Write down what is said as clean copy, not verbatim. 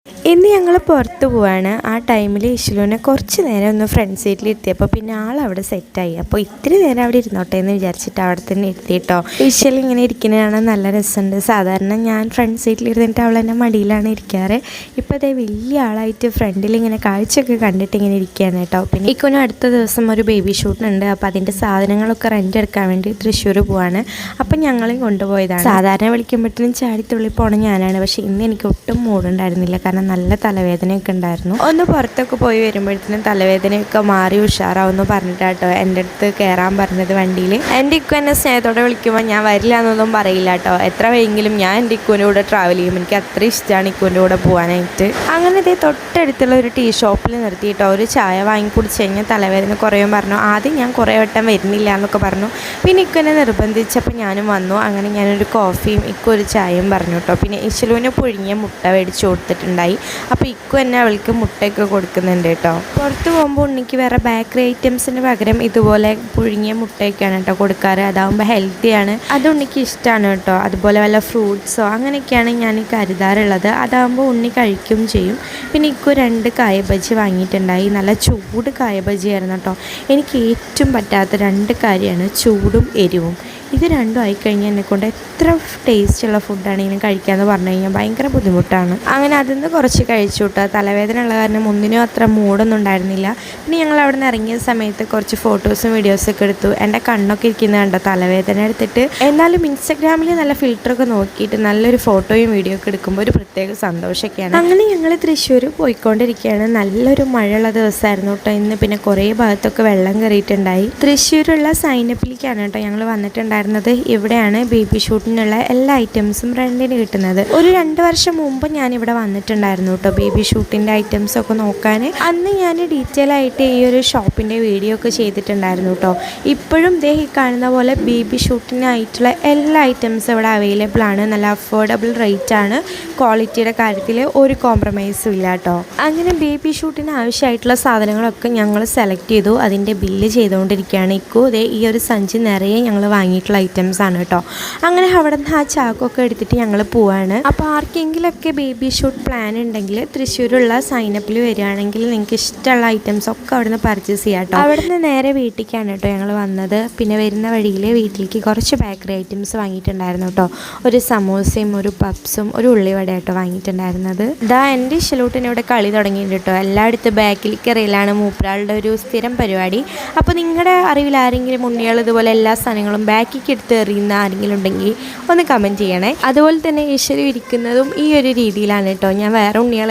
ഇന്ന് ഞങ്ങൾ പുറത്ത് പോവാണ്. ആ ടൈമിൽ ഇഷ്ലുവിനെ കുറച്ച് നേരം ഒന്ന് ഫ്രണ്ട് സീറ്റിൽ ഇരുത്തിയപ്പോൾ പിന്നെ ആളവിടെ സെറ്റായി. അപ്പോൾ ഇത്തിരി നേരം അവിടെ ഇരുന്നോട്ടെ എന്ന് വിചാരിച്ചിട്ട് അവിടെ തന്നെ ഇരുത്തിയിട്ടോ. ഇഷ്ൽ ഇങ്ങനെ ഇരിക്കുന്നതാണ് നല്ല രസമുണ്ട്. സാധാരണ ഞാൻ ഫ്രണ്ട് സീറ്റിൽ ഇരുന്നിട്ട് അവൾ എൻ്റെ മടിയിലാണ് ഇരിക്കാറ്. ഇപ്പോൾ അതേ വലിയ ആളായിട്ട് ഫ്രണ്ടിൽ ഇങ്ങനെ കാഴ്ചയൊക്കെ കണ്ടിട്ട് ഇങ്ങനെ ഇരിക്കുകയാണ് കേട്ടോ. പിന്നെ ഇക്കൊന്നും അടുത്ത ദിവസം ഒരു ബേബി ഷൂട്ടുണ്ട്. അപ്പോൾ അതിൻ്റെ സാധനങ്ങളൊക്കെ റെൻ്റ് എടുക്കാൻ വേണ്ടി തൃശ്ശൂർ പോവാണ്. അപ്പം ഞങ്ങളെയും കൊണ്ടുപോയതാണ്. സാധാരണ വിളിക്കുമ്പോഴത്തേനും ചാടിത്തുള്ളി പോണ ഞാനാണ്. പക്ഷേ ഇന്ന് എനിക്ക് ഒട്ടും മൂടുണ്ടായിരുന്നില്ല, കാരണം നല്ല തലവേദനയൊക്കെ ഉണ്ടായിരുന്നു. ഒന്ന് പുറത്തൊക്കെ പോയി വരുമ്പോഴത്തേനും തലവേദനയൊക്കെ മാറി ഉഷാറാവുമെന്ന് പറഞ്ഞിട്ടാട്ടോ എൻ്റെ അടുത്ത് കയറാൻ പറഞ്ഞത് വണ്ടിയിൽ. എൻ്റെ ഇക്കു എന്നെ സ്നേഹത്തോടെ വിളിക്കുമ്പോൾ ഞാൻ വരില്ല എന്നൊന്നും പറയില്ല കേട്ടോ. എത്ര വൈകിലും ഞാൻ എൻ്റെ ഇക്കുവിൻ്റെ കൂടെ ട്രാവൽ ചെയ്യും. എനിക്ക് അത്ര ഇഷ്ടമാണ് ഇക്കുവിൻ്റെ കൂടെ പോകാനായിട്ട്. അങ്ങനെ ഇതേ തൊട്ടടുത്തുള്ള ഒരു ടീ ഷോപ്പിൽ നിർത്തിയിട്ടോ ഒരു ചായ വാങ്ങി കുടിച്ച് കഴിഞ്ഞാൽ തലവേദന കുറയും പറഞ്ഞു. ആദ്യം ഞാൻ കുറേ വട്ടം വരുന്നില്ല എന്നൊക്കെ പറഞ്ഞു. പിന്നെ ഇക്കു എന്നെ നിർബന്ധിച്ചപ്പോൾ ഞാനും വന്നു. അങ്ങനെ ഞാനൊരു കോഫിയും ഒരു ചായയും പറഞ്ഞു കേട്ടോ. പിന്നെ ഇഷ്ലുവിന് പുഴുങ്ങിയ മുട്ട മേടിച്ചു കൊടുത്തിട്ടുണ്ടായി. അപ്പോൾ ഇക്കു തന്നെ അവൾക്ക് മുട്ടയൊക്കെ കൊടുക്കുന്നുണ്ട് കേട്ടോ. പുറത്ത് പോകുമ്പോൾ ഉണ്ണിക്ക് വേറെ ബേക്കറി ഐറ്റംസിന് പകരം ഇതുപോലെ പുഴുങ്ങിയ മുട്ടയൊക്കെയാണ് കേട്ടോ കൊടുക്കാറ്. അതാകുമ്പോൾ ഹെൽത്തിയാണ്. അത് ഉണ്ണിക്ക് ഇഷ്ടമാണ് കേട്ടോ. അതുപോലെ വല്ല ഫ്രൂട്ട്സോ അങ്ങനെയൊക്കെയാണ് ഞാൻ കരുതാറുള്ളത്. അതാകുമ്പോൾ ഉണ്ണി കഴിക്കുകയും ചെയ്യും. പിന്നെ ഇക്കു 2 കായ ബജി വാങ്ങിയിട്ടുണ്ടായി. നല്ല ചൂട് കായ ബജിയായിരുന്നു കേട്ടോ. എനിക്ക് ഏറ്റവും പറ്റാത്ത 2 കാര്യമാണ് ചൂടും എരിവും. ഇത് രണ്ടും ആയിക്കഴിഞ്ഞാൽ എന്നെക്കൊണ്ട് എത്ര ടേസ്റ്റുള്ള ഫുഡാണെങ്കിലും കഴിക്കാമെന്ന് പറഞ്ഞു കഴിഞ്ഞാൽ ഭയങ്കര ബുദ്ധിമുട്ടാണ്. അങ്ങനെ അതിൽ നിന്ന് കുറച്ച് കഴിച്ചു കേട്ടോ. തലവേദന ഉള്ള കാരണം ഒന്നിനും അത്ര മൂടൊന്നും ഉണ്ടായിരുന്നില്ല. പിന്നെ ഞങ്ങൾ അവിടെ നിന്ന് ഇറങ്ങിയ സമയത്ത് കുറച്ച് ഫോട്ടോസും വീഡിയോസൊക്കെ എടുത്തു. എൻ്റെ കണ്ണൊക്കെ ഇരിക്കുന്നത് കണ്ടോ തലവേദന എടുത്തിട്ട്. എന്നാലും ഇൻസ്റ്റഗ്രാമിൽ നല്ല ഫിൽറ്ററൊക്കെ നോക്കിയിട്ട് നല്ലൊരു ഫോട്ടോയും വീഡിയോ ഒക്കെ എടുക്കുമ്പോൾ ഒരു പ്രത്യേക സന്തോഷമൊക്കെയാണ്. അങ്ങനെ ഞങ്ങൾ തൃശ്ശൂർ പോയിക്കൊണ്ടിരിക്കുകയാണ്. നല്ലൊരു മഴയുള്ള ദിവസമായിരുന്നു കേട്ടോ ഇന്ന്. പിന്നെ കുറേ ഭാഗത്തൊക്കെ വെള്ളം കയറിയിട്ടുണ്ടായി. തൃശ്ശൂരുള്ള സൈനപ്പിലേക്കാണ് കേട്ടോ ഞങ്ങൾ വന്നിട്ടുണ്ടായിരുന്നത്. ഇവിടെയാണ് ബേബി ഷൂട്ടിനുള്ള എല്ലാ ഐറ്റംസും റെന്റിന് കിട്ടുന്നത്. ഒരു 2 വർഷം മുമ്പ് ഞാനിവിടെ വന്നിട്ടുണ്ടായിരുന്നു കേട്ടോ ബേബി ഷൂട്ടിൻ്റെ ഐറ്റംസൊക്കെ നോക്കാൻ. അന്ന് ഞാൻ ഡീറ്റെയിൽ ആയിട്ട് ഈ ഒരു ഷോപ്പിൻ്റെ വീഡിയോ ഒക്കെ ചെയ്തിട്ടുണ്ടായിരുന്നു കേട്ടോ. ഇപ്പോഴും ദേ ഈ കാണുന്ന പോലെ ബേബി ഷൂട്ടിനായിട്ടുള്ള എല്ലാ ഐറ്റംസും ഇവിടെ അവൈലബിൾ ആണ്. നല്ല അഫോർഡബിൾ റേറ്റ് ആണ്. ക്വാളിറ്റിയുടെ കാര്യത്തിൽ ഒരു കോംപ്രമൈസും ഇല്ല കേട്ടോ. അങ്ങനെ ബേബി ഷൂട്ടിന് ആവശ്യമായിട്ടുള്ള സാധനങ്ങളൊക്കെ ഞങ്ങൾ സെലക്ട് ചെയ്തു. അതിൻ്റെ ബില്ല് ചെയ്തുകൊണ്ടിരിക്കുകയാണ് ഇക്കു. ദേ ഈ ഒരു സഞ്ചി നിറയെ ഞങ്ങൾ വാങ്ങിയിട്ടുള്ള ഐറ്റംസ് ആണ് കേട്ടോ. അങ്ങനെ അവിടെ നിന്ന് ആ ചാക്കൊക്കെ എടുത്തിട്ട് ഞങ്ങൾ പോവാണ്. അപ്പോൾ ആർക്കെങ്കിലൊക്കെ ബേബി ഷൂട്ട് പ്ലാൻ ഉണ്ടെങ്കിൽ തൃശ്ശൂരുള്ള സൈനപ്പിൽ വരികയാണെങ്കിൽ നിങ്ങൾക്ക് ഇഷ്ടമുള്ള ഐറ്റംസ് ഒക്കെ അവിടെ നിന്ന് പർച്ചേസ് ചെയ്യാം കേട്ടോ. അവിടെ നിന്ന് നേരെ വീട്ടിലേക്കാണ് കേട്ടോ ഞങ്ങൾ വന്നത്. പിന്നെ വരുന്ന വഴിയിൽ വീട്ടിലേക്ക് കുറച്ച് ബേക്കറി ഐറ്റംസ് വാങ്ങിയിട്ടുണ്ടായിരുന്നു കേട്ടോ. ഒരു സമോസയും ഒരു പപ്സും ഒരു ഉള്ളിവട കേട്ടോ വാങ്ങിയിട്ടുണ്ടായിരുന്നത്. ഇതാ എൻ്റെ ഇഷ്ടലൂട്ടിന് ഇവിടെ കളി തുടങ്ങിയിട്ടുണ്ട് കേട്ടോ. എല്ലായിടത്തും ബാക്കിലേക്ക് എറിയലാണ് മൂപ്പരാളുടെ ഒരു സ്ഥിരം പരിപാടി. അപ്പോൾ നിങ്ങളുടെ അറിവിൽ ആരെങ്കിലും ഉണ്ണികൾ ഇതുപോലെ എല്ലാ സാധനങ്ങളും ബാക്കിലേക്ക് എടുത്ത് എറിയുന്ന ആരെങ്കിലും ഉണ്ടെങ്കിൽ ഒന്ന് കമൻറ്റ് ചെയ്യണേ. അതുപോലെ തന്നെ ഈശ്വരി ഇരിക്കുന്നതും ഈ ഒരു രീതിയിലാണ് കേട്ടോ. ഞാൻ വേറെ ഉണ്ണികൾ